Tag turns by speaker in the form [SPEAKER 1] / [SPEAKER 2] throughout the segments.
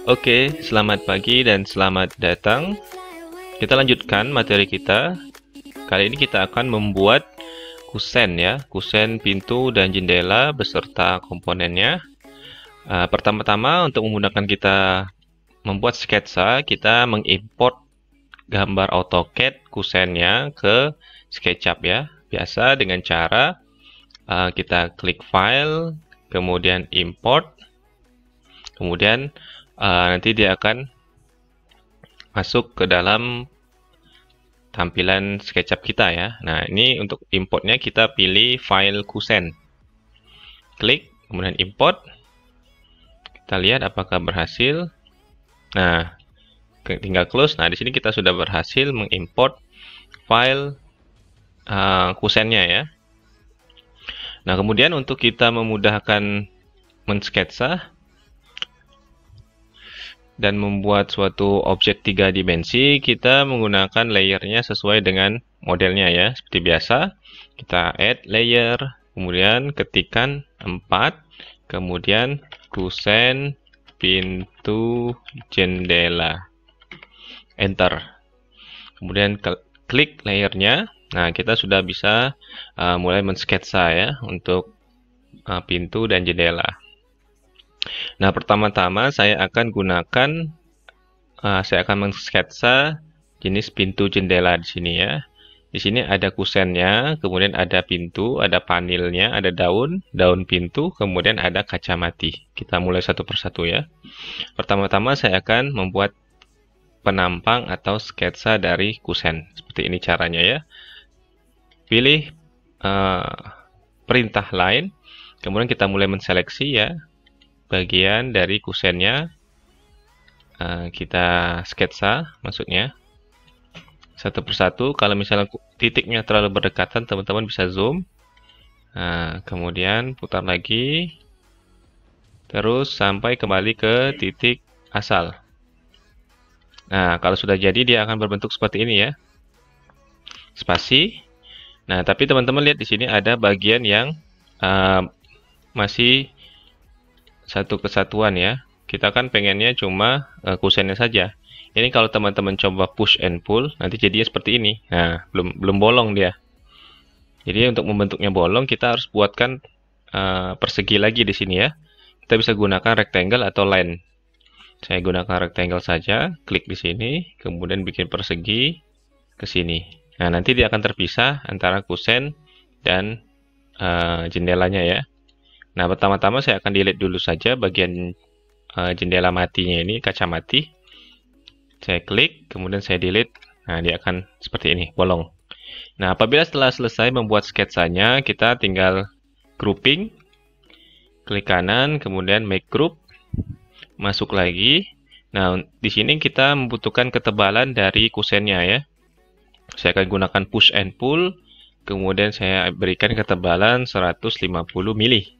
[SPEAKER 1] Oke, selamat pagi dan selamat datang. Kita lanjutkan materi kita. Kali ini kita akan membuat kusen ya, kusen pintu dan jendela beserta komponennya. Pertama-tama untuk memudahkan kita membuat sketsa, kita mengimport gambar AutoCAD kusennya ke SketchUp ya. Biasa dengan cara kita klik file, kemudian import, kemudian nanti dia akan masuk ke dalam tampilan SketchUp kita ya. Nah, ini untuk importnya kita pilih file kusen. Klik, kemudian import. Kita lihat apakah berhasil. Nah, tinggal close. Nah, di sini kita sudah berhasil mengimport file kusennya ya. Nah, kemudian untuk kita memudahkan mensketsa dan membuat suatu objek 3 dimensi, kita menggunakan layernya sesuai dengan modelnya ya. Seperti biasa, kita add layer, kemudian ketikkan 4, kemudian kusen pintu jendela. Enter. Kemudian klik layernya. Nah, kita sudah bisa mulai mensketsa ya untuk pintu dan jendela. Nah, pertama-tama saya akan mensketsa jenis pintu jendela di sini ya. Di sini ada kusennya, kemudian ada pintu, ada panelnya, ada daun pintu, kemudian ada kaca mati. Kita mulai satu persatu ya. Pertama-tama saya akan membuat penampang atau sketsa dari kusen. Seperti ini caranya ya. Pilih perintah line, kemudian kita mulai menseleksi ya. Bagian dari kusennya kita sketsa, maksudnya satu persatu. Kalau misalnya titiknya terlalu berdekatan, teman-teman bisa zoom. Nah, kemudian putar lagi, terus sampai kembali ke titik asal. Nah, kalau sudah jadi dia akan berbentuk seperti ini ya, spasi. Nah, tapi teman-teman lihat di sini ada bagian yang masih satu kesatuan ya. Kita kan pengennya cuma kusennya saja. Ini kalau teman-teman coba push and pull, nanti jadinya seperti ini. Nah, belum bolong dia. Jadi untuk membentuknya bolong, kita harus buatkan persegi lagi di sini ya. Kita bisa gunakan rectangle atau line. Saya gunakan rectangle saja. Klik di sini, kemudian bikin persegi ke sini. Nah, nanti dia akan terpisah antara kusen dan jendelanya ya. Nah, pertama-tama saya akan delete dulu saja bagian jendela matinya ini, kaca mati. Saya klik, kemudian saya delete. Nah, dia akan seperti ini, bolong. Nah, apabila setelah selesai membuat sketsanya, kita tinggal grouping. Klik kanan, kemudian make group. Masuk lagi. Nah, di sini kita membutuhkan ketebalan dari kusennya ya. Saya akan gunakan push and pull. Kemudian saya berikan ketebalan 150 mili.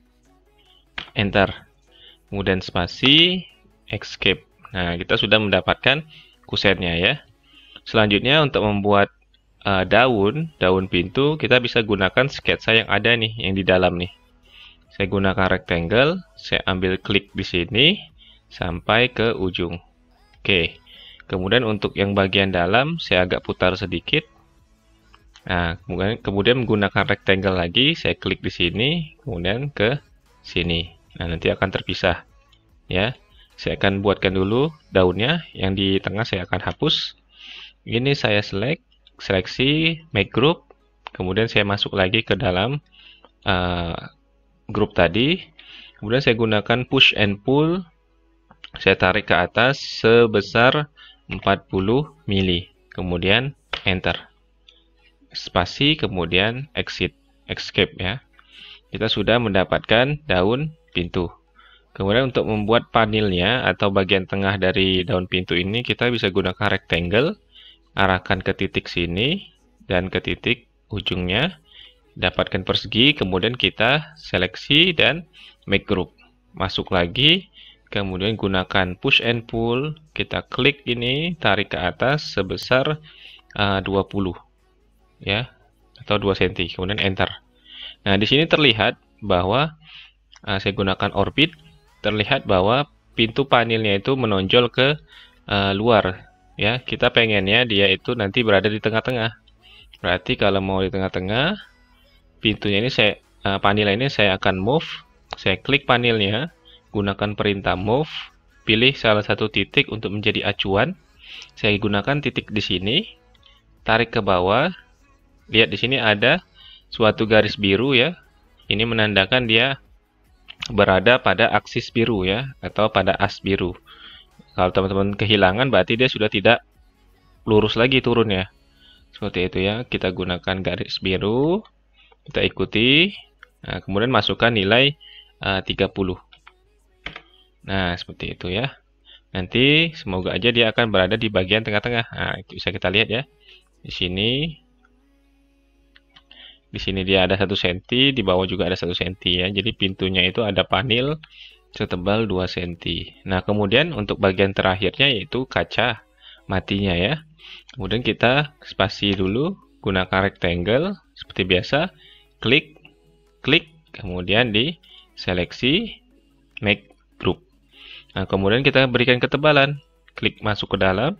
[SPEAKER 1] Enter. Kemudian spasi, escape. Nah, kita sudah mendapatkan kusennya ya. Selanjutnya untuk membuat daun pintu, kita bisa gunakan sketsa yang ada nih, yang di dalam nih. Saya gunakan rectangle, saya ambil klik di sini sampai ke ujung. Oke. Kemudian untuk yang bagian dalam, saya agak putar sedikit. Nah, kemudian menggunakan rectangle lagi, saya klik di sini, kemudian ke sini. Nah, nanti akan terpisah ya. Saya akan buatkan dulu daunnya, yang di tengah saya akan hapus. Ini saya seleksi, make group, kemudian saya masuk lagi ke dalam grup tadi. Kemudian saya gunakan push and pull. Saya tarik ke atas sebesar 40 mili. Kemudian enter. Spasi, kemudian escape ya. Kita sudah mendapatkan daun pintu. Kemudian untuk membuat panelnya atau bagian tengah dari daun pintu ini, kita bisa gunakan rectangle, arahkan ke titik sini dan ke titik ujungnya, dapatkan persegi, kemudian kita seleksi dan make group. Masuk lagi, kemudian gunakan push and pull, kita klik ini, tarik ke atas sebesar 20 ya, atau 2 cm, kemudian enter. Nah, di sini terlihat bahwa saya gunakan orbit, terlihat bahwa pintu panelnya itu menonjol ke luar ya. Kita pengennya dia itu nanti berada di tengah-tengah. Berarti kalau mau di tengah-tengah, pintunya ini panel ini saya akan move. Saya klik panelnya, gunakan perintah move, pilih salah satu titik untuk menjadi acuan. Saya gunakan titik di sini, tarik ke bawah. Lihat di sini ada suatu garis biru ya. Ini menandakan dia berada pada aksis biru ya, atau pada as biru. Kalau teman-teman kehilangan berarti dia sudah tidak lurus lagi turun ya. Seperti itu ya. Kita gunakan garis biru, kita ikuti. Nah, kemudian masukkan nilai 30. Nah, seperti itu ya. Nanti semoga aja dia akan berada di bagian tengah-tengah. Nah, itu bisa kita lihat ya. Di sini dia ada 1 cm, di bawah juga ada 1 cm ya. Jadi pintunya itu ada panel setebal 2 cm. Nah, kemudian untuk bagian terakhirnya yaitu kaca matinya ya. Kemudian kita spasi dulu, gunakan rectangle seperti biasa, klik, kemudian di seleksi make group. Nah, kemudian kita berikan ketebalan, klik masuk ke dalam,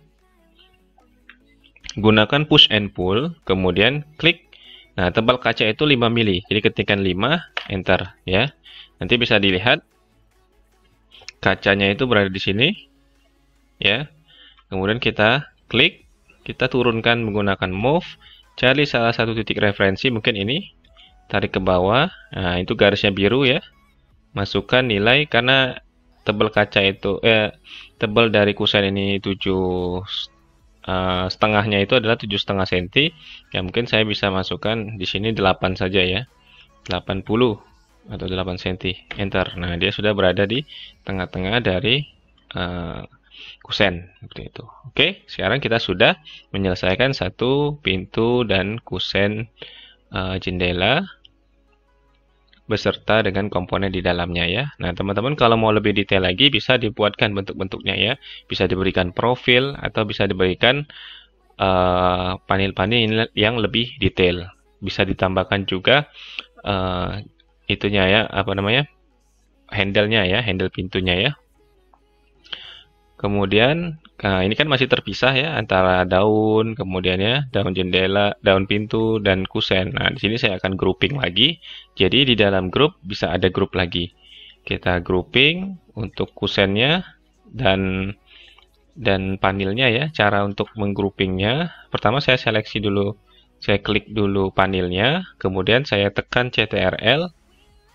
[SPEAKER 1] gunakan push and pull, kemudian klik. Nah, tebal kaca itu 5 mili. Jadi ketikkan 5, enter ya. Nanti bisa dilihat kacanya itu berada di sini ya. Kemudian kita klik, kita turunkan menggunakan move, cari salah satu titik referensi, mungkin ini, tarik ke bawah. Nah, itu garisnya biru ya. Masukkan nilai, karena tebal kaca itu tebal dari kusen ini 7 setengahnya itu adalah 7,5 cm. Ya, mungkin saya bisa masukkan di sini 8 saja ya. 80 atau 8 cm. Enter. Nah, dia sudah berada di tengah-tengah dari kusen seperti itu. Oke, sekarang kita sudah menyelesaikan satu pintu dan kusen jendela beserta dengan komponen di dalamnya ya. Nah, teman-teman kalau mau lebih detail lagi bisa dibuatkan bentuk-bentuknya ya. Bisa diberikan profil atau bisa diberikan panel-panel yang lebih detail. Bisa ditambahkan juga itunya ya, apa namanya? Handle-nya ya, handle pintunya ya. Kemudian, nah ini kan masih terpisah ya antara daun, kemudian ya daun jendela, daun pintu, dan kusen. Nah, di sini saya akan grouping lagi. Jadi di dalam grup bisa ada grup lagi. Kita grouping untuk kusennya dan panelnya ya. Cara untuk menggroupingnya, pertama saya seleksi dulu, saya klik dulu panelnya, kemudian saya tekan CTRL.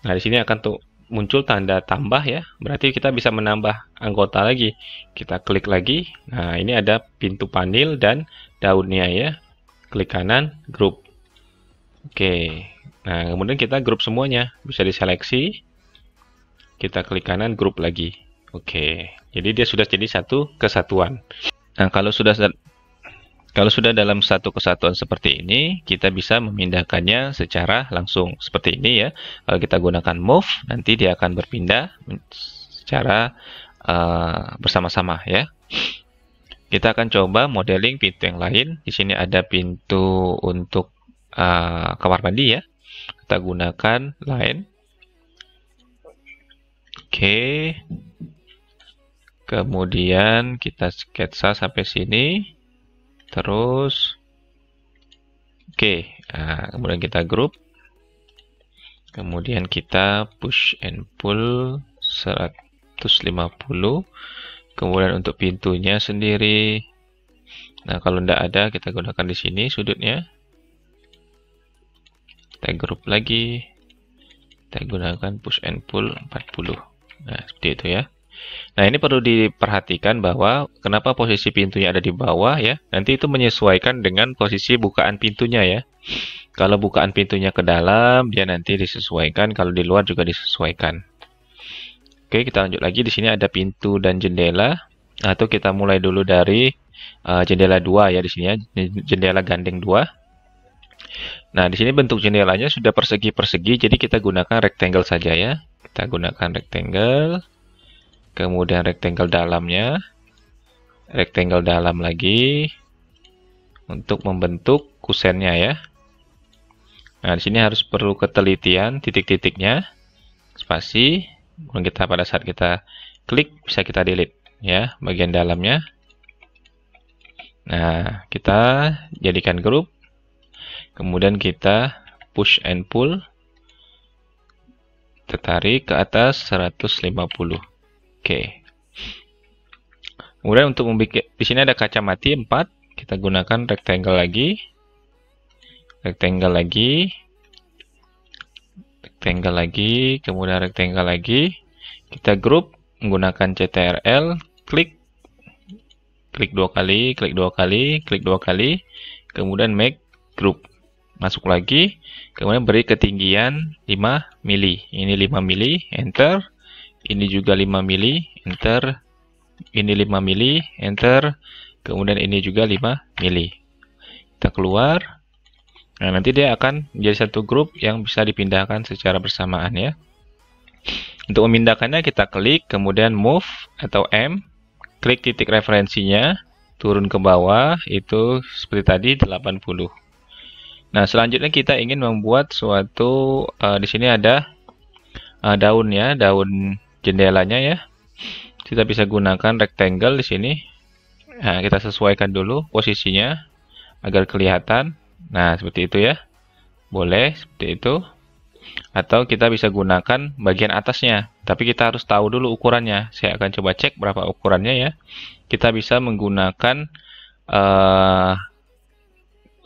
[SPEAKER 1] Nah, di sini akan muncul tanda tambah ya, berarti kita bisa menambah anggota lagi. Kita klik lagi, nah ini ada pintu panel dan daunnya ya. Klik kanan, grup. Oke, nah kemudian kita grup semuanya, bisa diseleksi. Kita klik kanan, grup lagi. Oke, jadi dia sudah jadi satu kesatuan. Nah, kalau sudah dalam satu kesatuan seperti ini, kita bisa memindahkannya secara langsung seperti ini ya. Kalau kita gunakan move, nanti dia akan berpindah secara bersama-sama ya. Kita akan coba modeling pintu yang lain. Di sini ada pintu untuk kamar mandi ya. Kita gunakan line. Oke. Kemudian kita sketsa sampai sini. Terus, oke, nah, kemudian kita group, kemudian kita push and pull 150, kemudian untuk pintunya sendiri, nah kalau tidak ada kita gunakan di sini sudutnya, kita group lagi, kita gunakan push and pull 40, nah seperti itu ya. Nah, ini perlu diperhatikan bahwa kenapa posisi pintunya ada di bawah ya. Nanti itu menyesuaikan dengan posisi bukaan pintunya ya. Kalau bukaan pintunya ke dalam, dia nanti disesuaikan. Kalau di luar juga disesuaikan. Oke, kita lanjut lagi. Di sini ada pintu dan jendela. Atau kita mulai dulu dari jendela 2 ya di sini ya. Jendela gandeng 2. Nah, di sini bentuk jendelanya sudah persegi-persegi. Jadi kita gunakan rectangle saja ya. Kita gunakan rectangle. Kemudian rectangle dalamnya, rectangle dalam lagi untuk membentuk kusennya ya. Nah, di sini harus perlu ketelitian titik-titiknya, spasi. Kemudian pada saat kita klik bisa kita delete ya bagian dalamnya. Nah, kita jadikan grup, kemudian kita push and pull, tertarik ke atas 150. Oke. Kemudian untuk membuat, di sini ada kaca mati 4, kita gunakan rectangle lagi, rectangle lagi, rectangle lagi, kemudian rectangle lagi. Kita grup menggunakan CTRL, klik 2 kali, klik 2 kali, klik 2 kali, kemudian make group. Masuk lagi, kemudian beri ketinggian 5 mili. Ini 5 mili, enter. Ini juga 5 mili, enter. Ini 5 mili, enter. Kemudian ini juga 5 mili. Kita keluar. Nah, nanti dia akan menjadi satu grup yang bisa dipindahkan secara bersamaan ya. Untuk memindahkannya kita klik, kemudian move atau M, klik titik referensinya, turun ke bawah, itu seperti tadi 80. Nah, selanjutnya kita ingin membuat suatu, di sini ada daun ya, daun jendelanya ya. Kita bisa gunakan rectangle di sini. Nah, kita sesuaikan dulu posisinya agar kelihatan. Nah, seperti itu ya. Boleh seperti itu. Atau kita bisa gunakan bagian atasnya, tapi kita harus tahu dulu ukurannya. Saya akan coba cek berapa ukurannya ya. Kita bisa menggunakan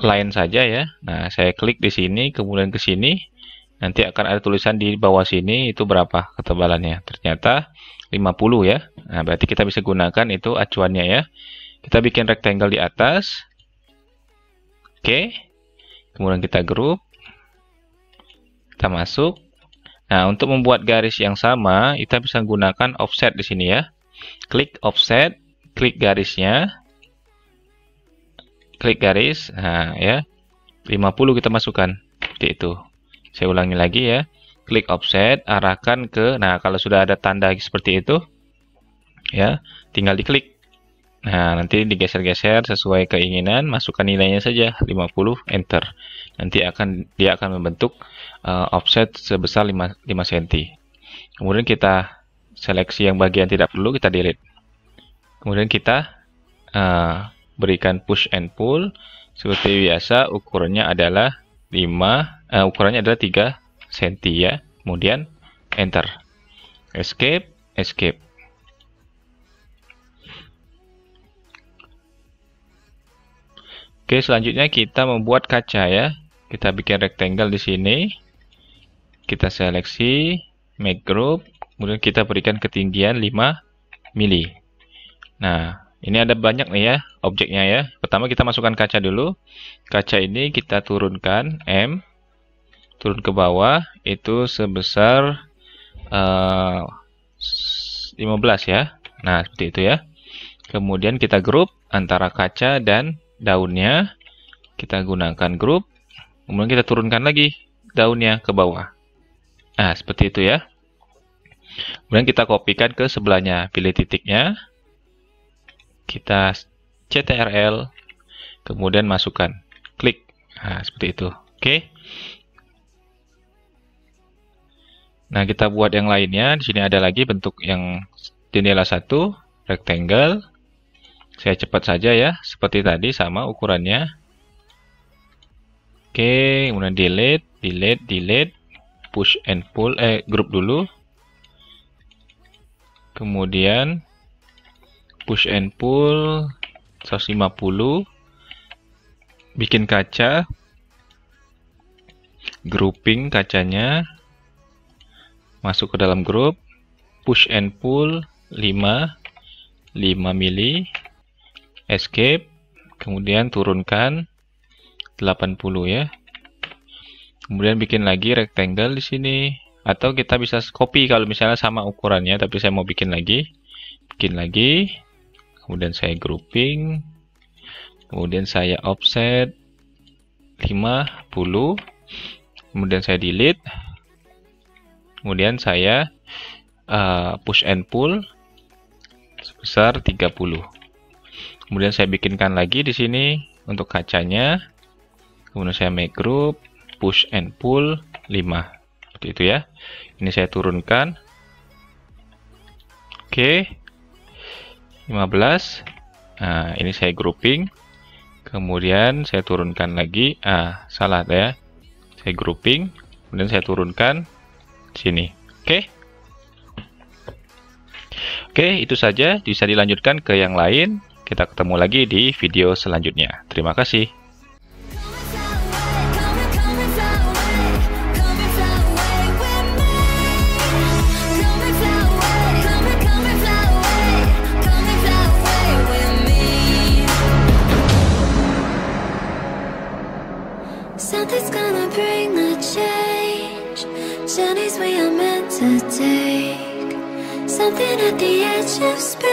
[SPEAKER 1] line saja ya. Nah, saya klik di sini, kemudian ke sini. Nanti akan ada tulisan di bawah sini itu berapa ketebalannya. Ternyata 50 ya. Nah, berarti kita bisa gunakan itu acuannya ya. Kita bikin rectangle di atas. Oke. Kemudian kita grup. Kita masuk. Nah, untuk membuat garis yang sama, kita bisa gunakan offset di sini ya. Klik offset, klik garisnya. Klik garis. Nah, ya. 50 kita masukkan. Seperti itu. Saya ulangi lagi ya. Klik offset, arahkan ke, nah kalau sudah ada tanda seperti itu, ya, tinggal diklik. Nah, nanti digeser-geser sesuai keinginan, masukkan nilainya saja, 50, enter. Nanti dia akan membentuk offset sebesar 5 cm. Kemudian kita seleksi yang bagian tidak perlu, kita delete. Kemudian kita berikan push and pull. Seperti biasa, ukurannya adalah 3 cm ya. Kemudian enter. Escape, escape. Oke, selanjutnya kita membuat kaca ya. Kita bikin rectangle di sini. Kita seleksi, make group, kemudian kita berikan ketinggian 5 mili. Nah, ini ada banyak nih ya objeknya ya. Pertama kita masukkan kaca dulu. Kaca ini kita turunkan M, turun ke bawah itu sebesar 15 ya. Nah, seperti itu ya. Kemudian kita grup antara kaca dan daunnya. Kita gunakan grup. Kemudian kita turunkan lagi daunnya ke bawah. Nah, seperti itu ya. Kemudian kita kopikan ke sebelahnya. Pilih titiknya. Kita CTRL. Kemudian masukkan. Klik. Nah, seperti itu. Oke. Nah, kita buat yang lainnya. Di sini ada lagi bentuk yang jendela 1, rectangle. Saya cepat saja ya, seperti tadi sama ukurannya. Oke, kemudian delete, delete, delete, push and pull, grup dulu. Kemudian push and pull 150. Bikin kaca. Grouping kacanya. Masuk ke dalam grup, push and pull 5 mili, escape, kemudian turunkan 80 ya. Kemudian bikin lagi rectangle di sini, atau kita bisa copy kalau misalnya sama ukurannya, tapi saya mau bikin lagi. Bikin lagi, kemudian saya grouping, kemudian saya offset 50, kemudian saya delete. Kemudian saya push and pull sebesar 30. Kemudian saya bikinkan lagi di sini untuk kacanya. Kemudian saya make group, push and pull 5. Seperti itu ya. Ini saya turunkan. Oke. 15. Nah, ini saya grouping. Kemudian saya turunkan lagi. Salah ya. Saya grouping, kemudian saya turunkan sini. Oke. Oke, itu saja. Bisa dilanjutkan ke yang lain. Kita ketemu lagi di video selanjutnya. Terima kasih.
[SPEAKER 2] Something's gonna bring the change. Journeys we are meant to take. Something at the edge of space.